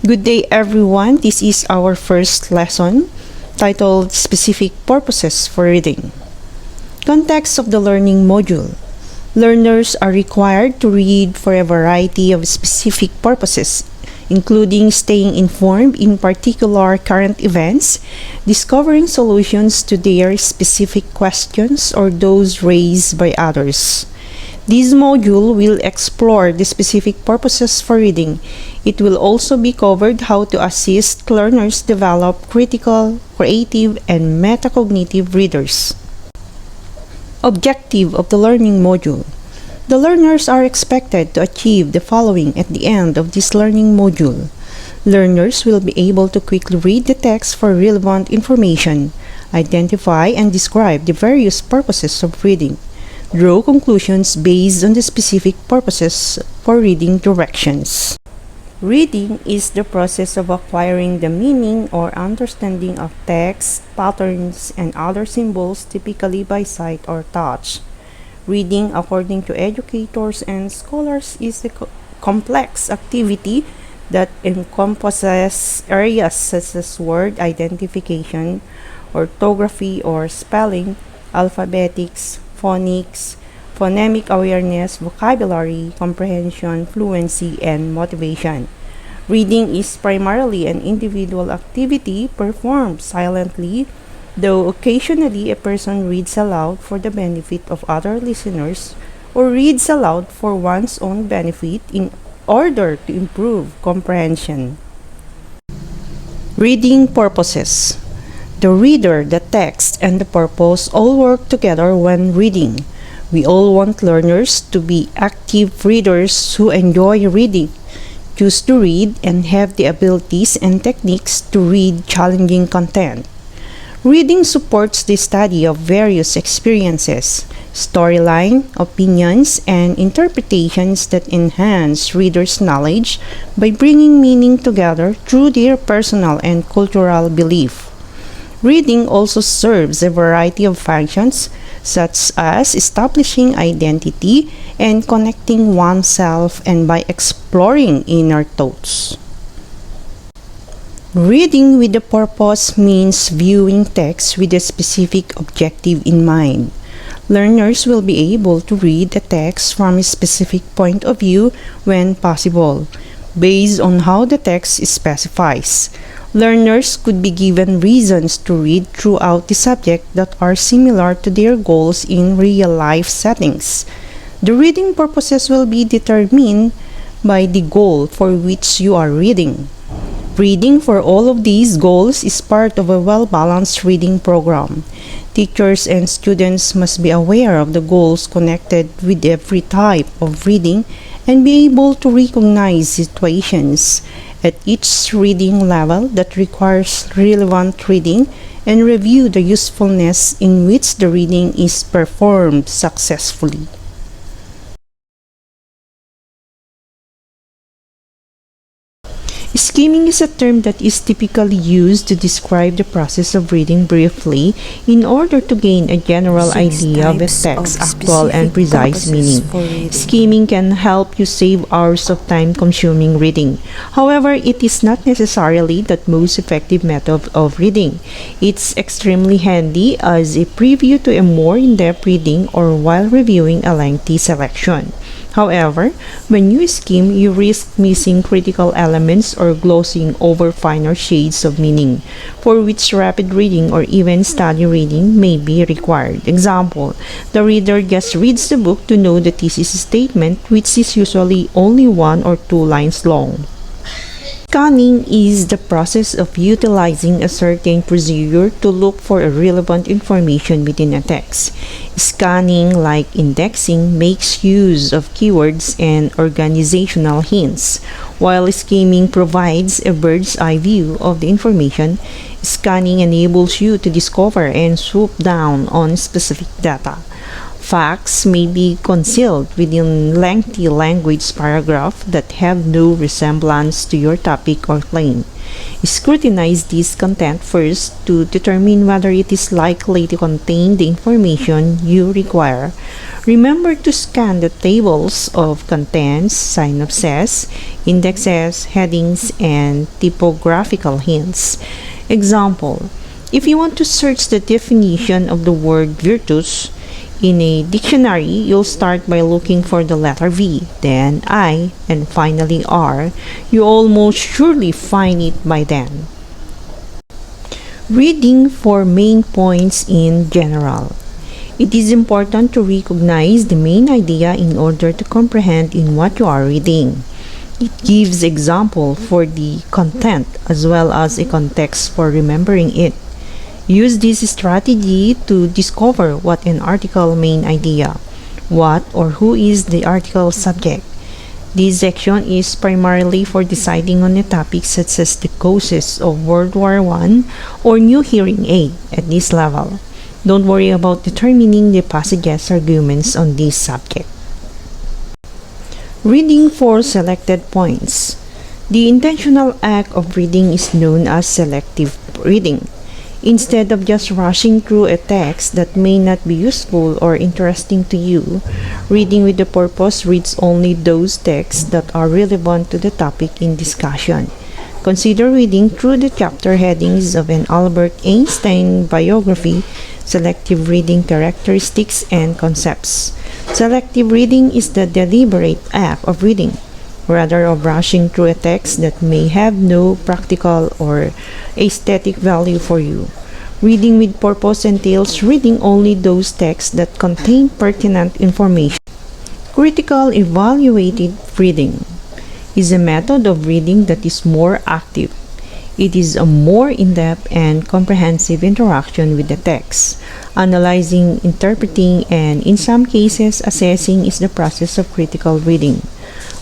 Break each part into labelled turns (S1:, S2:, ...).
S1: Good day everyone, this is our first lesson titled Specific Purposes for Reading. Context of the learning module. Learners are required to read for a variety of specific purposes, including staying informed in particular current events, discovering solutions to their specific questions or those raised by others. This module will explore the specific purposes for reading. It will also be covered how to assist learners develop critical, creative, and metacognitive readers. Objective of the learning module. The learners are expected to achieve the following at the end of this learning module. Learners will be able to quickly read the text for relevant information, identify and describe the various purposes of reading, draw conclusions based on the specific purposes for reading directions. Reading is the process of acquiring the meaning or understanding of text, patterns, and other symbols typically by sight or touch. Reading, according to educators and scholars, is a complex activity that encompasses areas such as word identification, orthography or spelling, alphabetics, phonics, phonemic awareness, vocabulary, comprehension, fluency, and motivation. Reading is primarily an individual activity performed silently, though occasionally a person reads aloud for the benefit of other listeners or reads aloud for one's own benefit in order to improve comprehension. Reading purposes. The reader, the text, and the purpose all work together when reading. We all want learners to be active readers who enjoy reading, choose to read, and have the abilities and techniques to read challenging content. Reading supports the study of various experiences, storyline, opinions, and interpretations that enhance readers' knowledge by bringing meaning together through their personal and cultural belief. Reading also serves a variety of functions, such as establishing identity and connecting oneself and by exploring inner thoughts. Reading with a purpose means viewing text with a specific objective in mind. Learners will be able to read the text from a specific point of view when possible, based on how the text specifies. Learners could be given reasons to read throughout the subject that are similar to their goals in real-life settings. The reading purposes will be determined by the goal for which you are reading. Reading for all of these goals is part of a well-balanced reading program. Teachers and students must be aware of the goals connected with every type of reading and be able to recognize situations at each reading level that requires relevant reading and review the usefulness in which the reading is performed successfully. Skimming is a term that is typically used to describe the process of reading briefly in order to gain a general idea of a text's actual and precise meaning. Skimming can help you save hours of time-consuming reading. However, it is not necessarily the most effective method of reading. It's extremely handy as a preview to a more in-depth reading or while reviewing a lengthy selection. However, when you skim, you risk missing critical elements or glossing over finer shades of meaning, for which rapid reading or even study reading may be required. Example, the reader just reads the book to know the thesis statement, which is usually only 1 or 2 lines long. Scanning is the process of utilizing a certain procedure to look for relevant information within a text. Scanning, like indexing, makes use of keywords and organizational hints, while skimming provides a bird's eye view of the information. Scanning enables you to discover and swoop down on specific data. Facts may be concealed within lengthy language paragraphs that have no resemblance to your topic or claim. Scrutinize this content first to determine whether it is likely to contain the information you require. Remember to scan the tables of contents, synopses, indexes, headings, and typographical hints. Example: if you want to search the definition of the word virtuous in a dictionary, you'll start by looking for the letter V, then I, and finally R. You almost surely find it by then. Reading for main points in general. It is important to recognize the main idea in order to comprehend in what you are reading. It gives example for the content as well as a context for remembering it. Use this strategy to discover what an article main idea, what or who is the article subject. This section is primarily for deciding on a topic such as the causes of World War I or new hearing aid at this level. Don't worry about determining the passage's arguments on this subject. Reading for selected points. The intentional act of reading is known as selective reading. Instead of just rushing through a text that may not be useful or interesting to you, reading with the purpose reads only those texts that are relevant to the topic in discussion. Consider reading through the chapter headings of an Albert Einstein biography, selective reading characteristics and concepts. Selective reading is the deliberate act of reading, rather of rushing through a text that may have no practical or aesthetic value for you. Reading with purpose entails reading only those texts that contain pertinent information. Critical evaluative reading is a method of reading that is more active. It is a more in-depth and comprehensive interaction with the text. Analyzing, interpreting, and in some cases assessing is the process of critical reading.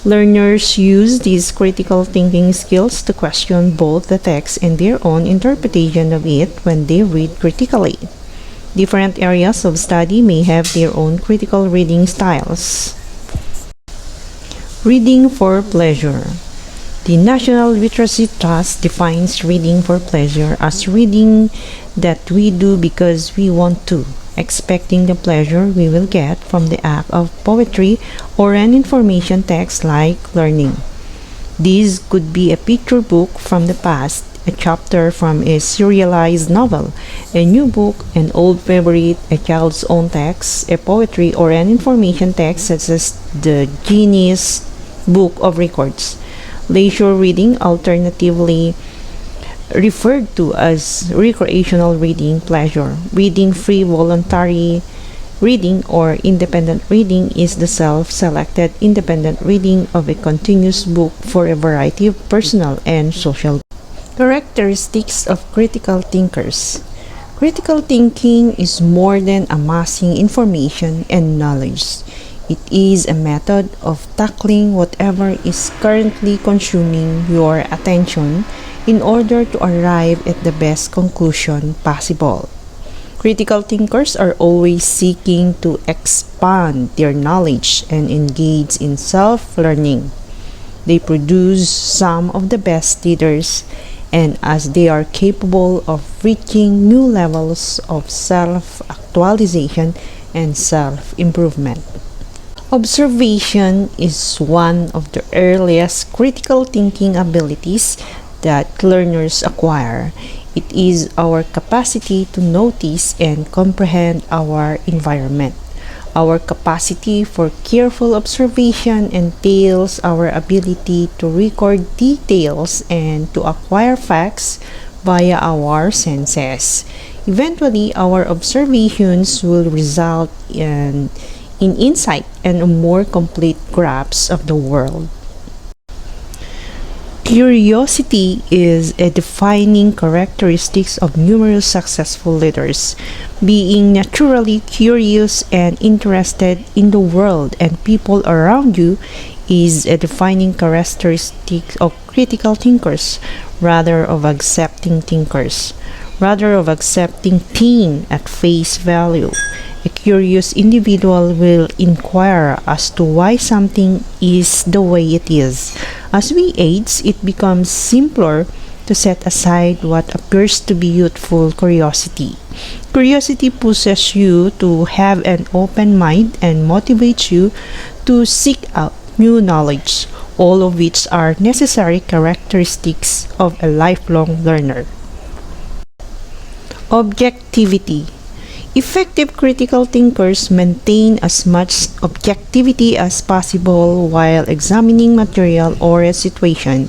S1: Learners use these critical thinking skills to question both the text and their own interpretation of it when they read critically. Different areas of study may have their own critical reading styles. Reading for pleasure. The National Literacy Trust defines reading for pleasure as reading that we do because we want to, expecting the pleasure we will get from the act of poetry or an information text like learning. This could be a picture book from the past, a chapter from a serialized novel, a new book, an old favorite, a child's own text, a poetry, or an information text such as the Guinness Book of Records. Leisure reading, alternatively referred to as recreational reading, pleasure reading, free voluntary reading, or independent reading is the self-selected independent reading of a continuous book for a variety of personal and social characteristics of critical thinkers. Critical thinking is more than amassing information and knowledge. It is a method of tackling whatever is currently consuming your attention in order to arrive at the best conclusion possible. Critical thinkers are always seeking to expand their knowledge and engage in self-learning. They produce some of the best leaders, and as they are capable of reaching new levels of self-actualization and self-improvement. Observation is one of the earliest critical thinking abilities that learners acquire. It is our capacity to notice and comprehend our environment. Our capacity for careful observation entails our ability to record details and to acquire facts via our senses. Eventually, our observations will result in insight and a more complete grasp of the world. Curiosity is a defining characteristic of numerous successful leaders. Being naturally curious and interested in the world and people around you is a defining characteristic of critical thinkers, rather of accepting thinkers, rather of accepting things at face value A curious individual will inquire as to why something is the way it is. As we age, it becomes simpler to set aside what appears to be youthful curiosity. Curiosity pushes you to have an open mind and motivates you to seek out new knowledge, all of which are necessary characteristics of a lifelong learner. Objectivity. Effective critical thinkers maintain as much objectivity as possible while examining material or a situation.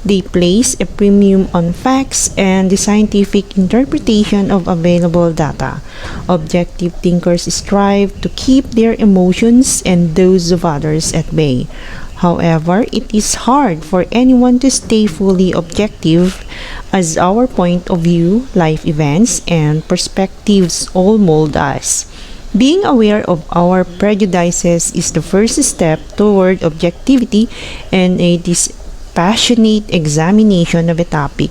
S1: They place a premium on facts and the scientific interpretation of available data. Objective thinkers strive to keep their emotions and those of others at bay. However, it is hard for anyone to stay fully objective as our point of view, life events, and perspectives all mold us. Being aware of our prejudices is the first step toward objectivity and a dispassionate examination of a topic.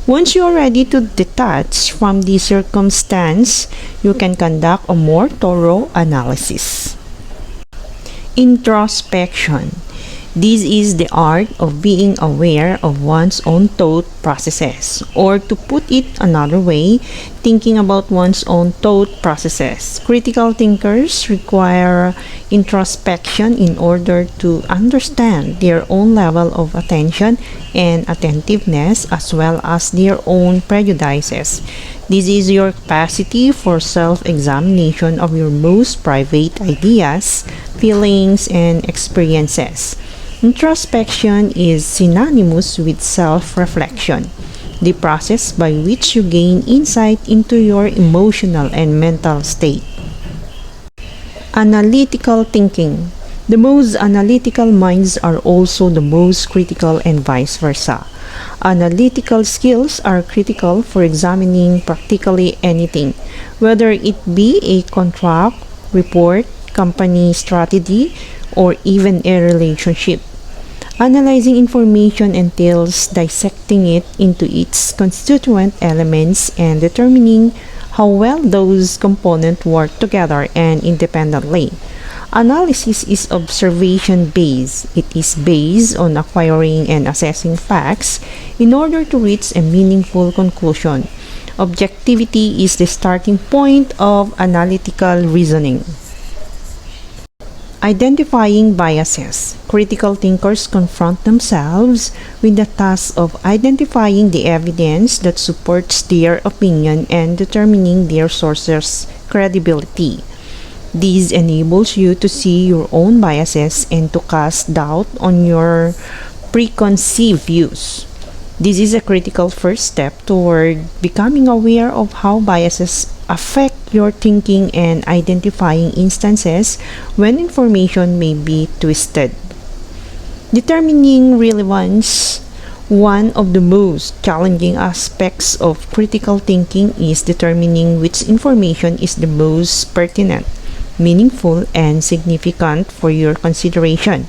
S1: Once you are ready to detach from the circumstance, you can conduct a more thorough analysis. Introspection. This is the art of being aware of one's own thought processes, or to put it another way, thinking about one's own thought processes. Critical thinkers require introspection in order to understand their own level of attention and attentiveness as well as their own prejudices. This is your capacity for self-examination of your most private ideas, feelings, and experiences. Introspection is synonymous with self-reflection, the process by which you gain insight into your emotional and mental state. Analytical thinking. The most analytical minds are also the most critical and vice versa. Analytical skills are critical for examining practically anything, whether it be a contract, report, company strategy, or even a relationship. Analyzing information entails dissecting it into its constituent elements and determining how well those components work together and independently. Analysis is observation-based. It is based on acquiring and assessing facts in order to reach a meaningful conclusion. Objectivity is the starting point of analytical reasoning. Identifying biases. Critical thinkers confront themselves with the task of identifying the evidence that supports their opinion and determining their sources' credibility. This enables you to see your own biases and to cast doubt on your preconceived views. This is a critical first step toward becoming aware of how biases affect your thinking and identifying instances when information may be twisted. Determining relevance. One of the most challenging aspects of critical thinking is determining which information is the most pertinent, meaningful, and significant for your consideration.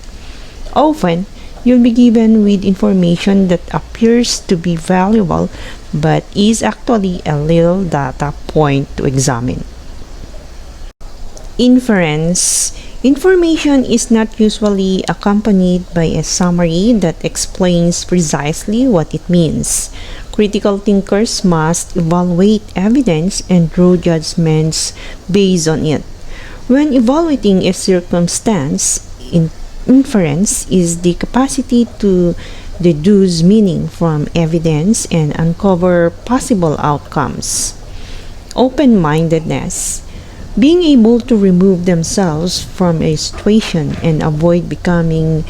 S1: Often, you'll be given with information that appears to be valuable but is actually a little data point to examine. Inference. Information is not usually accompanied by a summary that explains precisely what it means. Critical thinkers must evaluate evidence and draw judgments based on it. When evaluating a circumstance, inference is the capacity to deduce meaning from evidence and uncover possible outcomes. Open-mindedness. Being able to remove themselves from a situation and avoid becoming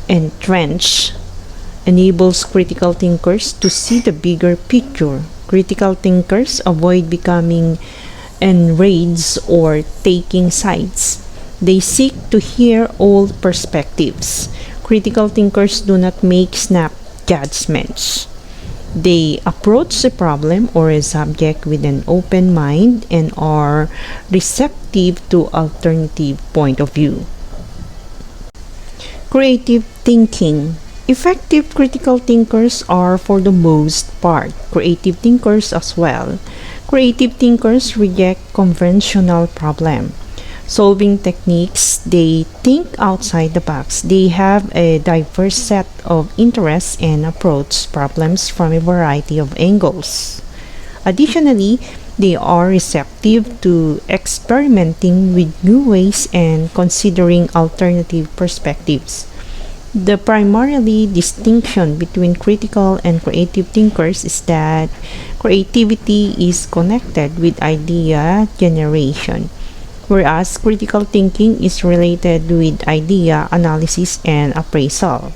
S1: entrenched enables critical thinkers to see the bigger picture. Critical thinkers avoid becoming enraged or taking sides. They seek to hear all perspectives. Critical thinkers do not make snap judgments. They approach a problem or a subject with an open mind and are receptive to alternative point of view. Creative thinking. Effective critical thinkers are, for the most part, creative thinkers as well. Creative thinkers reject conventional problem solving techniques. They think outside the box. They have a diverse set of interests and approach problems from a variety of angles. Additionally, they are receptive to experimenting with new ways and considering alternative perspectives. The primarily distinction between critical and creative thinkers is that creativity is connected with idea generation, whereas critical thinking is related with idea analysis and appraisal,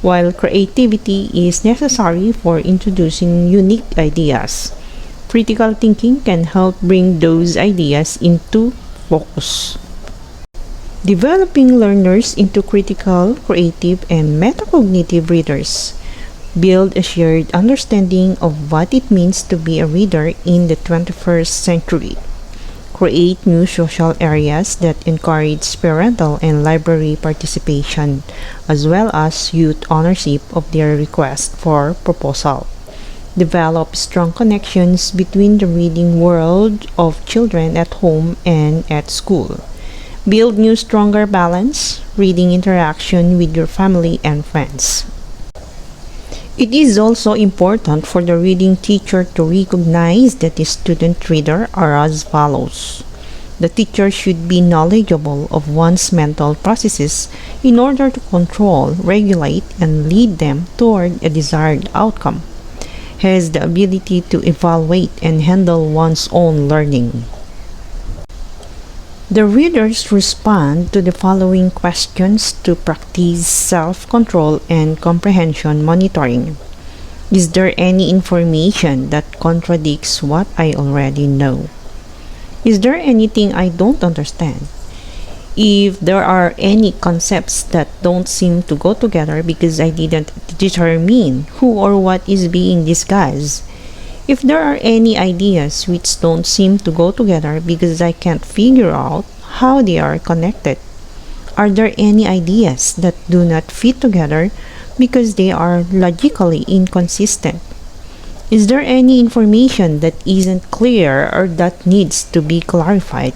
S1: while creativity is necessary for introducing unique ideas. Critical thinking can help bring those ideas into focus. Developing learners into critical, creative, and metacognitive readers. Build a shared understanding of what it means to be a reader in the 21st century. Create new social areas that encourage parental and library participation, as well as youth ownership of their request for proposal. Develop strong connections between the reading world of children at home and at school. Build new stronger balance, reading interaction with your family and friends. It is also important for the reading teacher to recognize that the student reader are as follows. The teacher should be knowledgeable of one's mental processes in order to control, regulate, and lead them toward a desired outcome. Has the ability to evaluate and handle one's own learning. The readers respond to the following questions to practice self-control and comprehension monitoring. Is there any information that contradicts what I already know? Is there anything I don't understand? If there are any concepts that don't seem to go together because I didn't determine who or what is being discussed. If there are any ideas which don't seem to go together because I can't figure out how they are connected. Are there any ideas that do not fit together because they are logically inconsistent? Is there any information that isn't clear or that needs to be clarified?